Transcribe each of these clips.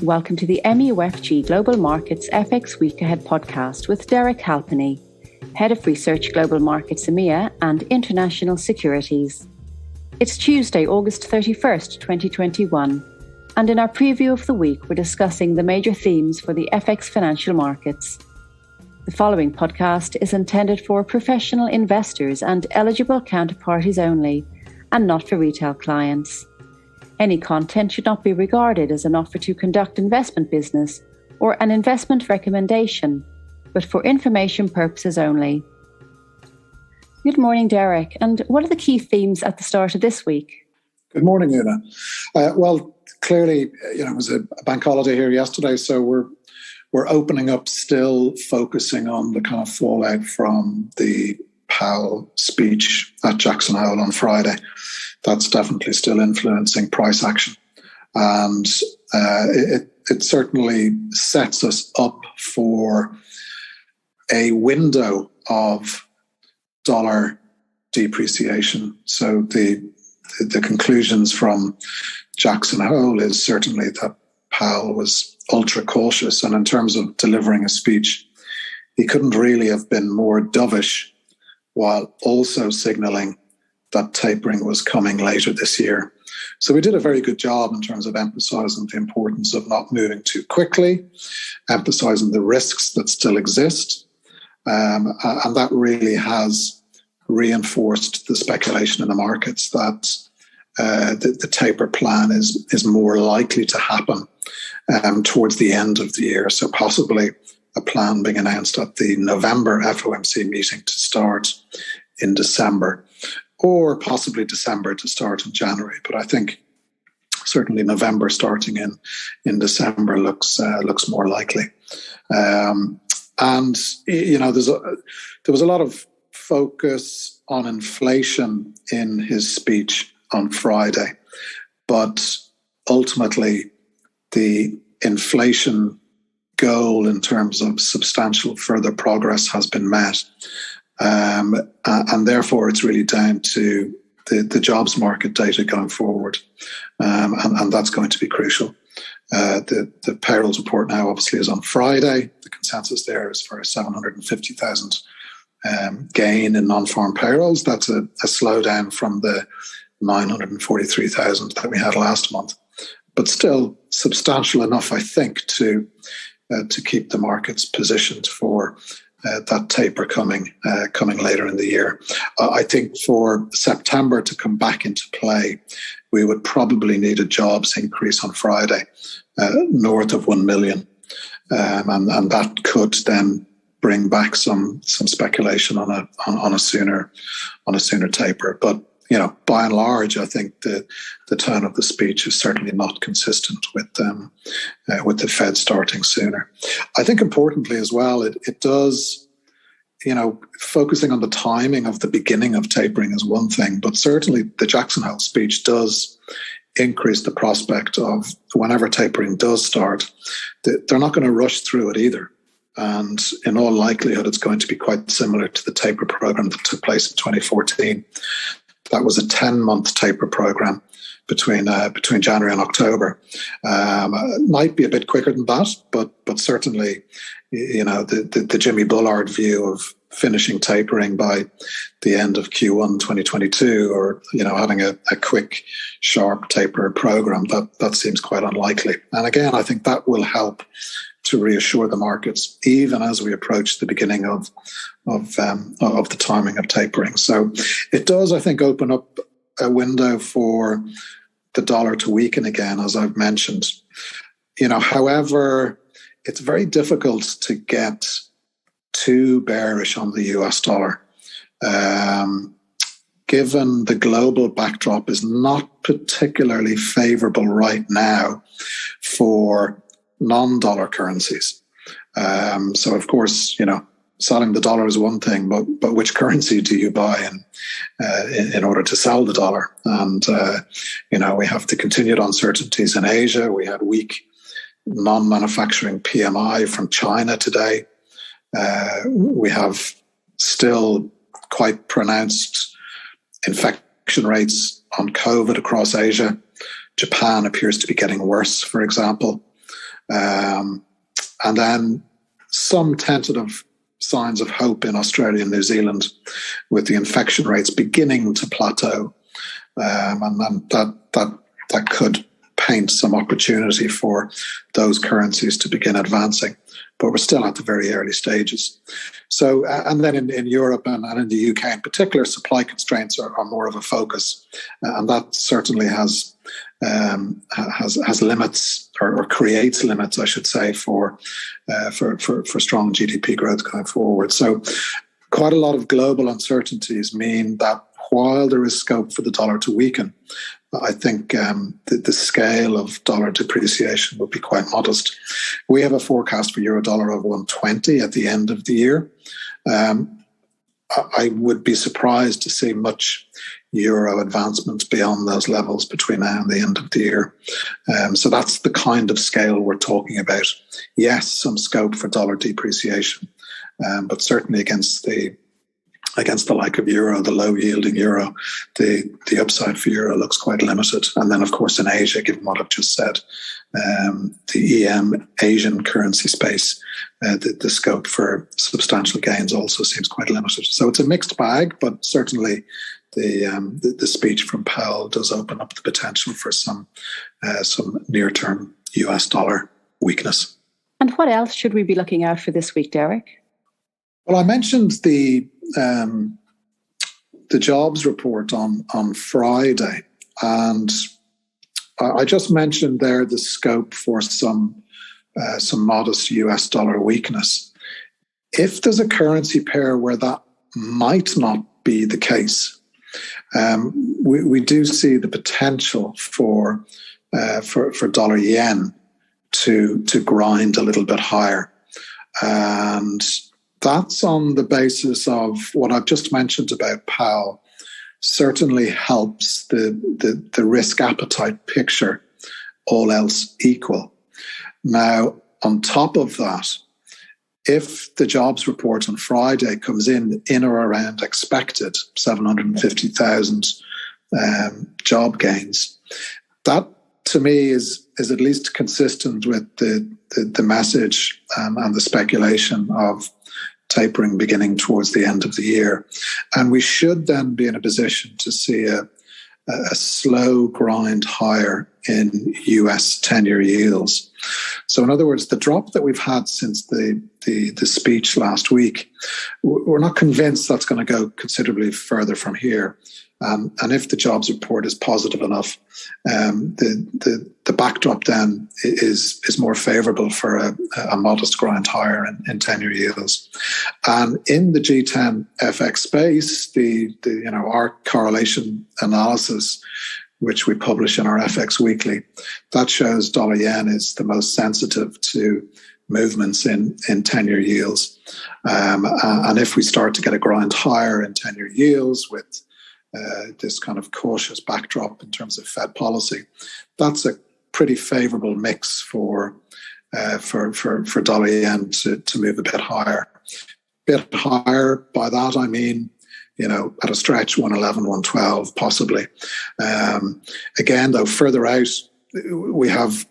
Welcome to the MUFG Global Markets FX Week Ahead podcast with Derek Halpenny, Head of Research Global Markets EMEA and International Securities. It's Tuesday, August 31st, 2021, and in our preview of the week, we're discussing the major themes for the FX financial markets. The following podcast is intended for professional investors and eligible counterparties only, and not for retail clients. Any content should not be regarded as an offer to conduct investment business or an investment recommendation, but for information purposes only. Good morning, Derek. And what are the key themes at the start of this week? Good morning, Una. Well, clearly, it was a bank holiday here yesterday, so we're opening up, still focusing on the kind of fallout from the Powell speech at Jackson Hole on Friday. That's definitely still influencing price action. And it certainly sets us up for a window of dollar depreciation. So the conclusions from Jackson Hole is certainly that Powell was ultra cautious. And in terms of delivering a speech, he couldn't really have been more dovish while also signaling that tapering was coming later this year. So we did a very good job in terms of emphasizing the importance of not moving too quickly, emphasizing the risks that still exist. And that really has reinforced the speculation in the markets that the taper plan is more likely to happen towards the end of the year. So possibly a plan being announced at the November FOMC meeting to start in December, or possibly December to start in January. But I think certainly November starting in December looks more likely. And there was a lot of focus on inflation in his speech on Friday, but ultimately the inflation goal in terms of substantial further progress has been met. And therefore, it's really down to the jobs market data going forward. And that's going to be crucial. The payrolls report now obviously is on Friday. The consensus there is for a 750,000 gain in non-farm payrolls. That's a slowdown from the 943,000 that we had last month, but still substantial enough, I think, to keep the markets positioned for that taper coming later in the year. I think for September to come back into play, we would probably need a jobs increase on Friday, north of 1 million. And that could then bring back some speculation on a sooner taper. But by and large, I think the tone of the speech is certainly not consistent with the Fed starting sooner. I think importantly as well, it does, focusing on the timing of the beginning of tapering is one thing, but certainly the Jackson Hole speech does increase the prospect of whenever tapering does start, they're not going to rush through it either. And in all likelihood, it's going to be quite similar to the taper program that took place in 2014. That was a 10-month taper program between January and October. It might be a bit quicker than that, but certainly, the Jimmy Bullard view of finishing tapering by the end of Q1 2022, or having a quick, sharp taper program, that seems quite unlikely. And again, I think that will help to reassure the markets, even as we approach the beginning of the timing of tapering. So it does, I think, open up a window for the dollar to weaken again, as I've mentioned. However, it's very difficult to get too bearish on the US dollar, given the global backdrop is not particularly favorable right now for non-dollar currencies. So, of course, selling the dollar is one thing, but which currency do you buy in order to sell the dollar? And, we have the continued uncertainties in Asia. We had weak non-manufacturing PMI from China today. We have still quite pronounced infection rates on COVID across Asia. Japan appears to be getting worse, for example. And then some tentative signs of hope in Australia and New Zealand, with the infection rates beginning to plateau, and then that could paint some opportunity for those currencies to begin advancing. But we're still at the very early stages. So, and then in Europe and in the UK in particular, supply constraints are more of a focus, and that certainly has limits, or creates limits, I should say, for strong GDP growth going forward. So, quite a lot of global uncertainties mean that while there is scope for the dollar to weaken, I think the scale of dollar depreciation will be quite modest. We have a forecast for euro dollar of 120 at the end of the year. I would be surprised to see much euro advancement beyond those levels between now and the end of the year. So that's the kind of scale we're talking about. Yes, some scope for dollar depreciation, but certainly against the like of euro, the low-yielding euro, the upside for euro looks quite limited. And then, of course, in Asia, given what I've just said, the Asian currency space, the scope for substantial gains also seems quite limited. So it's a mixed bag, but certainly the speech from Powell does open up the potential for some near-term US dollar weakness. And what else should we be looking out for this week, Derek? Well, I mentioned the jobs report on Friday, and I just mentioned there the scope for some modest US dollar weakness. If there's a currency pair where that might not be the case, we do see the potential for dollar yen to grind a little bit higher, and that's on the basis of what I've just mentioned about Powell. Certainly helps the risk appetite picture, all else equal. Now, on top of that, if the jobs report on Friday comes in or around expected 750,000 job gains, that to me is at least consistent with the message and the speculation of tapering beginning towards the end of the year. And we should then be in a position to see a slow grind higher in US 10-year yields. So in other words, the drop that we've had since the speech last week, we're not convinced that's going to go considerably further from here. And if the jobs report is positive enough, the backdrop then is more favourable for a modest grind higher in 10-year yields. And in the G10 FX space, our correlation analysis, which we publish in our FX Weekly, that shows dollar yen is the most sensitive to movements in 10-year yields. And if we start to get a grind higher in 10-year yields with this kind of cautious backdrop in terms of Fed policy, that's a pretty favourable mix for dollar yen to move a bit higher. Bit higher, by that I mean, at a stretch 111, 112 possibly. Again, though, further out, we have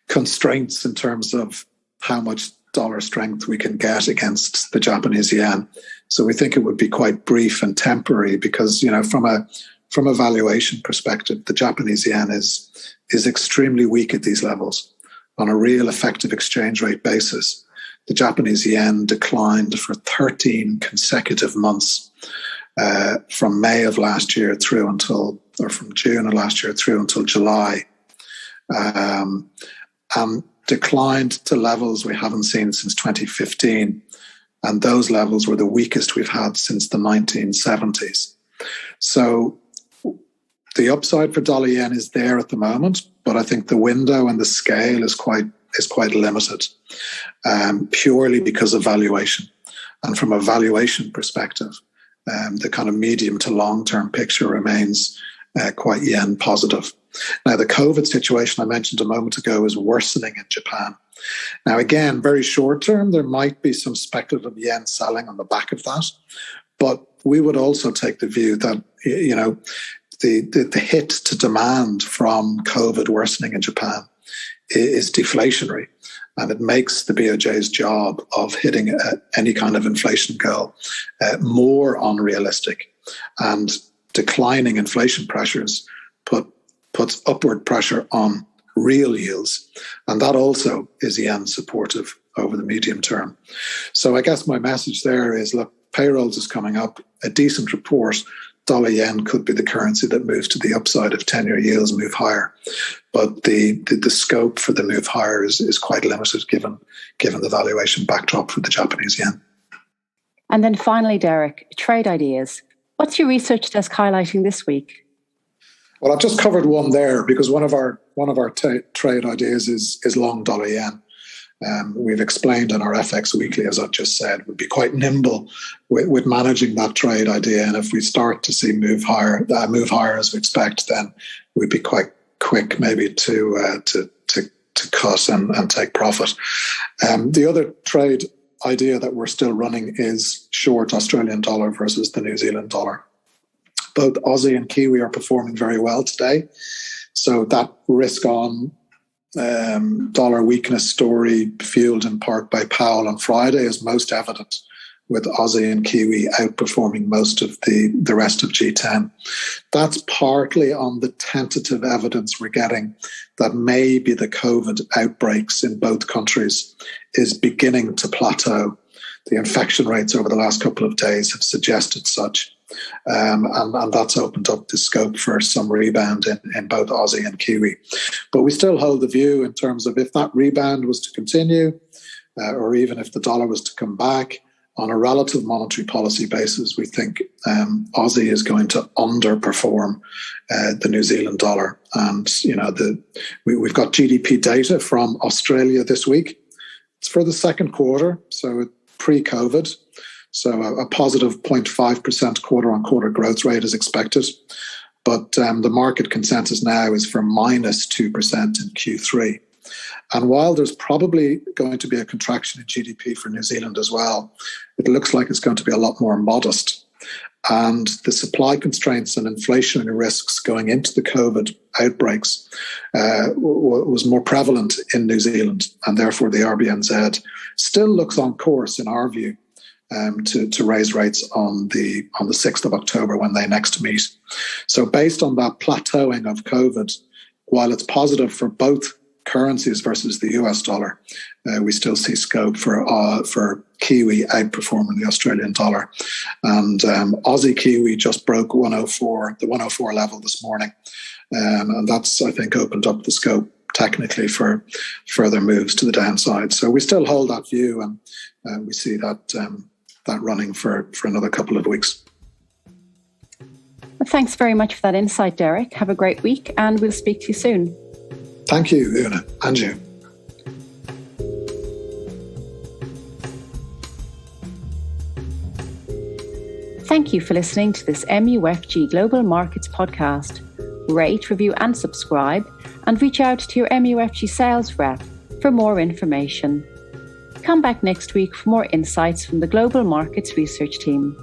constraints in terms of how much dollar strength we can get against the Japanese yen. So we think it would be quite brief and temporary because, from a valuation perspective, the Japanese yen is extremely weak at these levels. On a real effective exchange rate basis, the Japanese yen declined for 13 consecutive months from May of last year from June of last year through until July, and declined to levels we haven't seen since 2015. And those levels were the weakest we've had since the 1970s. So the upside for dollar yen is there at the moment, but I think the window and the scale is quite limited, purely because of valuation. And from a valuation perspective, the kind of medium to long-term picture remains quite yen positive. Now, the COVID situation I mentioned a moment ago is worsening in Japan. Now, again, very short term, there might be some speculative yen selling on the back of that. But we would also take the view that, the hit to demand from COVID worsening in Japan is deflationary. And it makes the BOJ's job of hitting any kind of inflation goal more unrealistic. And declining inflation pressures puts upward pressure on real yields. And that also is yen supportive over the medium term. So I guess my message there is, look, payrolls is coming up, a decent report. Dollar yen could be the currency that moves to the upside if 10-year yields move higher. But the scope for the move higher is quite limited given the valuation backdrop for the Japanese yen. And then finally, Derek, trade ideas. What's your research desk highlighting this week? Well, I've just covered one there because one of our trade ideas is long dollar yen. We've explained in our FX Weekly, as I've just said, we'd be quite nimble with managing that trade idea. And if we start to see move higher as we expect, then we'd be quite quick maybe to cut and take profit. The other trade idea that we're still running is short Australian dollar versus the New Zealand dollar. Both Aussie and Kiwi are performing very well today. So that risk on dollar weakness story, fueled in part by Powell on Friday, is most evident, with Aussie and Kiwi outperforming most of the rest of G10. That's partly on the tentative evidence we're getting that maybe the COVID outbreaks in both countries is beginning to plateau. The infection rates over the last couple of days have suggested such. And that's opened up the scope for some rebound in both Aussie and Kiwi. But we still hold the view in terms of if that rebound was to continue, or even if the dollar was to come back, on a relative monetary policy basis, we think Aussie is going to underperform the New Zealand dollar. And we've got GDP data from Australia this week. It's for the second quarter, so pre-COVID. So a positive 0.5% quarter-on-quarter growth rate is expected. But the market consensus now is for minus 2% in Q3. And while there's probably going to be a contraction in GDP for New Zealand as well, it looks like it's going to be a lot more modest. And the supply constraints and inflationary risks going into the COVID outbreaks was more prevalent in New Zealand. And therefore, the RBNZ still looks on course, in our view, to raise rates on the 6th of October when they next meet. So based on that plateauing of COVID, while it's positive for both currencies versus the US dollar, we still see scope for Kiwi outperforming the Australian dollar. And Aussie Kiwi just broke the 104 level this morning. And that's, I think, opened up the scope technically for further moves to the downside. So we still hold that view, and we see that running for another couple of weeks. Well, thanks very much for that insight, Derek. Have a great week, and we'll speak to you soon. Thank you, Una, and you. Thank you for listening to this MUFG Global Markets podcast. Rate, review, and subscribe, and reach out to your MUFG sales rep for more information. Come back next week for more insights from the Global Markets Research Team.